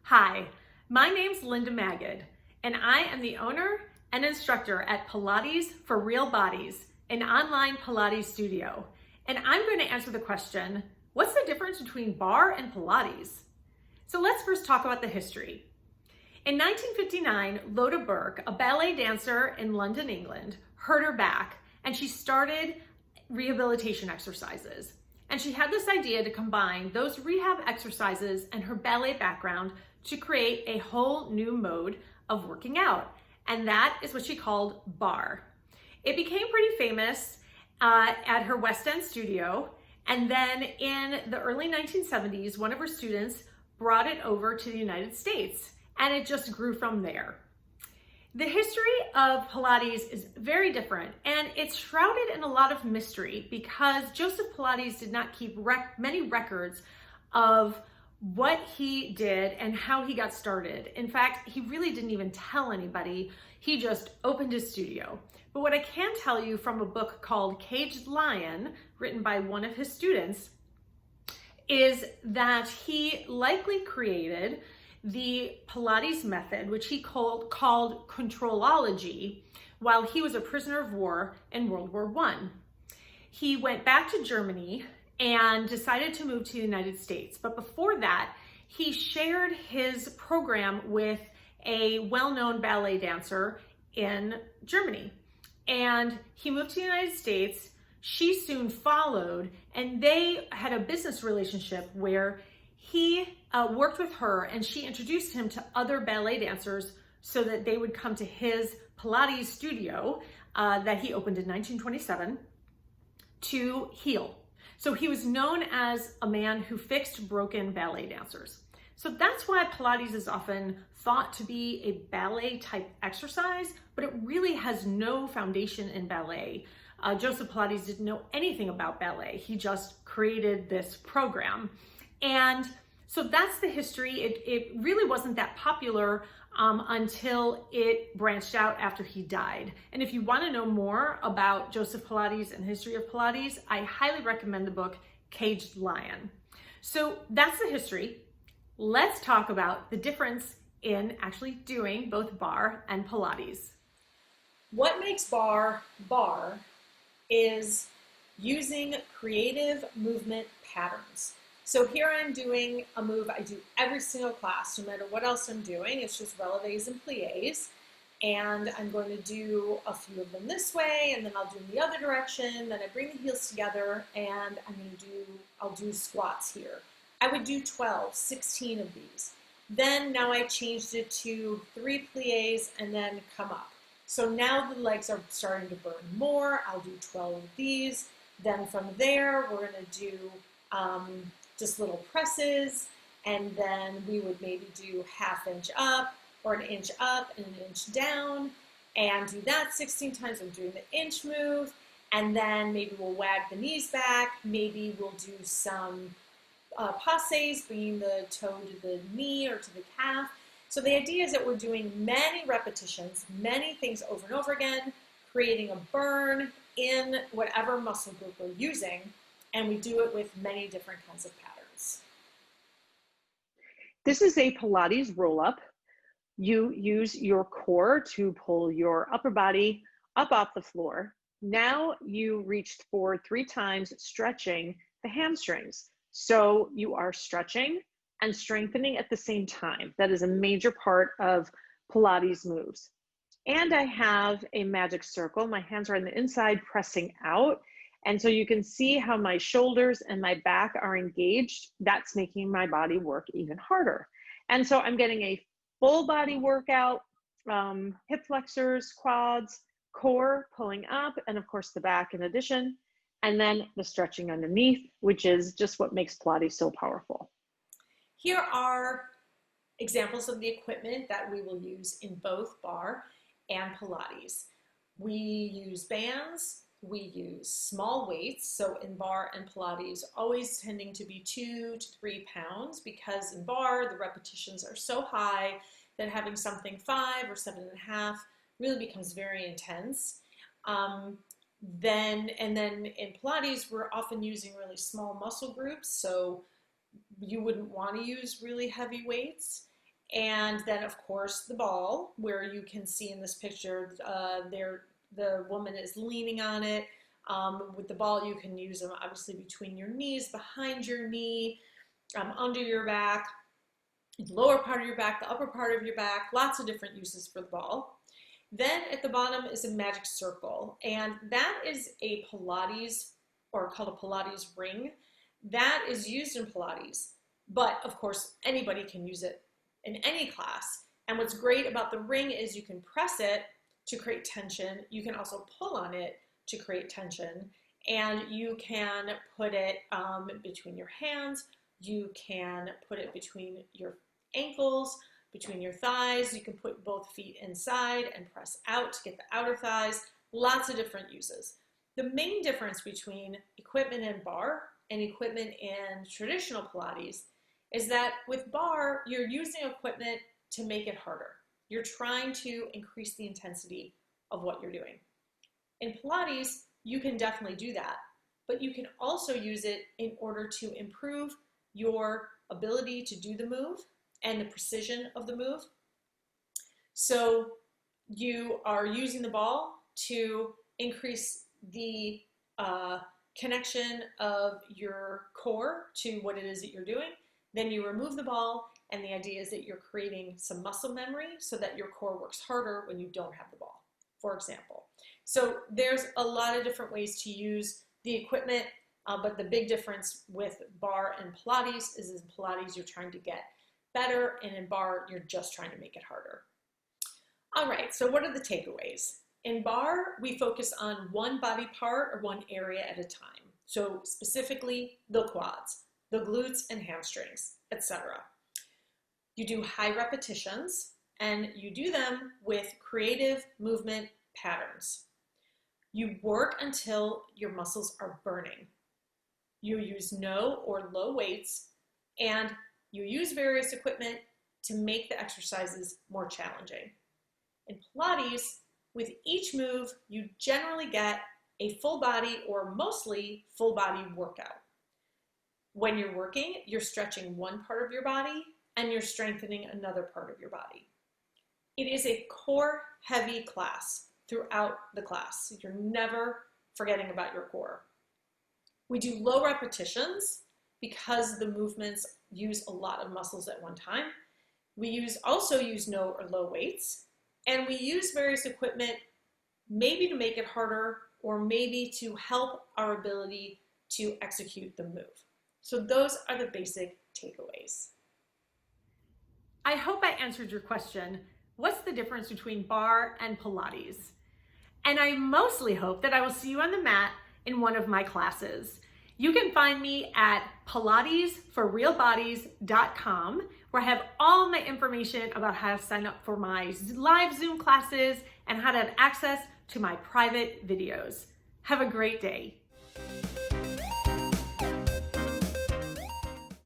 Hi, my name's Linda Magid, and I am the owner and instructor at Pilates for Real Bodies, an online Pilates studio. And I'm going to answer the question, what's the difference between barre and Pilates? So let's first talk about the history. In 1959, Lotta Burke, a ballet dancer in London, England, hurt her back, and she started rehabilitation exercises. And she had this idea to combine those rehab exercises and her ballet background to create a whole new mode of working out. And that is what she called barre. It became pretty famous at her West End studio. And then in the early 1970s, one of her students brought it over to the United States, and it just grew from there. The history of Pilates is very different, and it's shrouded in a lot of mystery because Joseph Pilates did not keep many records of what he did and how he got started. In fact, he really didn't even tell anybody. He just opened his studio. But what I can tell you from a book called Caged Lion, written by one of his students, is that he likely created the Pilates method, which he called controlology, while he was a prisoner of war in World War I. He went back to Germany and decided to move to the United States. But before that, he shared his program with a well-known ballet dancer in Germany. And he moved to the United States. She soon followed, and they had a business relationship where he worked with her and she introduced him to other ballet dancers so that they would come to his Pilates studio that he opened in 1927 to heal. So he was known as a man who fixed broken ballet dancers. So that's why Pilates is often thought to be a ballet type exercise, but it really has no foundation in ballet. Joseph Pilates didn't know anything about ballet. He just created this program. And so that's the history. It really wasn't that popular until it branched out after he died. And if you want to know more about Joseph Pilates and the history of Pilates, I highly recommend the book Caged Lion. So that's the history. Let's talk about the difference in actually doing both barre and Pilates. What makes barre is using creative movement patterns. So here I'm doing a move I do every single class, no matter what else I'm doing. It's just relevés and pliés. And I'm going to do a few of them this way, and then I'll do in the other direction. Then I bring the heels together, and I'll do squats here. I would do 12, 16 of these. Then now I changed it to 3 pliés and then come up. So now the legs are starting to burn more. I'll do 12 of these. Then from there, we're going to do just little presses, and then we would maybe do ½ inch up or an inch up and an inch down, and do that 16 times. I'm doing the inch move, and then maybe we'll wag the knees back. Maybe we'll do some passes, bringing the toe to the knee or to the calf. So the idea is that we're doing many repetitions, many things over and over again, creating a burn in whatever muscle group we're using, and we do it with many different kinds of patterns. This is a Pilates roll-up. You use your core to pull your upper body up off the floor. Now you reached for 3 times, stretching the hamstrings. So you are stretching and strengthening at the same time. That is a major part of Pilates moves. And I have a magic circle. My hands are on the inside, pressing out. And so you can see how my shoulders and my back are engaged. That's making my body work even harder. And so I'm getting a full body workout, hip flexors, quads, core pulling up, and of course the back in addition. And then the stretching underneath, which is just what makes Pilates so powerful. Here are examples of the equipment that we will use in both barre and Pilates. We use bands. We use small weights, so in barre and Pilates, always tending to be 2 to 3 pounds, because in barre, the repetitions are so high that having something 5 or 7.5 really becomes very intense. Then in Pilates, we're often using really small muscle groups, so you wouldn't want to use really heavy weights. And then, of course, the ball, where you can see in this picture, the woman is leaning on it. With the ball, you can use them obviously between your knees, behind your knee, under your back, the lower part of your back, the upper part of your back, lots of different uses for the ball. Then at the bottom is a magic circle, and that is a Pilates, or called a Pilates ring. That is used in Pilates, but of course anybody can use it in any class. And what's great about the ring is you can press it to create tension. You can also pull on it to create tension, and you can put it between your hands. You can put it between your ankles, between your thighs. You can put both feet inside and press out to get the outer thighs. Lots of different uses. The main difference between equipment in bar and equipment in traditional Pilates is that with bar, you're using equipment to make it harder. You're trying to increase the intensity of what you're doing. In Pilates, you can definitely do that, but you can also use it in order to improve your ability to do the move and the precision of the move. So you are using the ball to increase the connection of your core to what it is that you're doing. Then you remove the ball, and the idea is that you're creating some muscle memory so that your core works harder when you don't have the ball, for example. So there's a lot of different ways to use the equipment, but the big difference with bar and Pilates is in Pilates you're trying to get better, and in bar you're just trying to make it harder. All right, so what are the takeaways? In bar, we focus on one body part or one area at a time. So specifically the quads, the glutes and hamstrings, etc. You do high repetitions, and you do them with creative movement patterns. You work until your muscles are burning. You use no or low weights, and you use various equipment to make the exercises more challenging. In Pilates, with each move, you generally get a full body or mostly full body workout. When you're working, you're stretching one part of your body and you're strengthening another part of your body. It is a core heavy class throughout the class. You're never forgetting about your core. We do low repetitions because the movements use a lot of muscles at one time. We also use no or low weights, and we use various equipment maybe to make it harder or maybe to help our ability to execute the move. So those are the basic takeaways. I hope I answered your question. What's the difference between bar and Pilates? And I mostly hope that I will see you on the mat in one of my classes. You can find me at pilatesforrealbodies.com, where I have all my information about how to sign up for my live Zoom classes and how to have access to my private videos. Have a great day.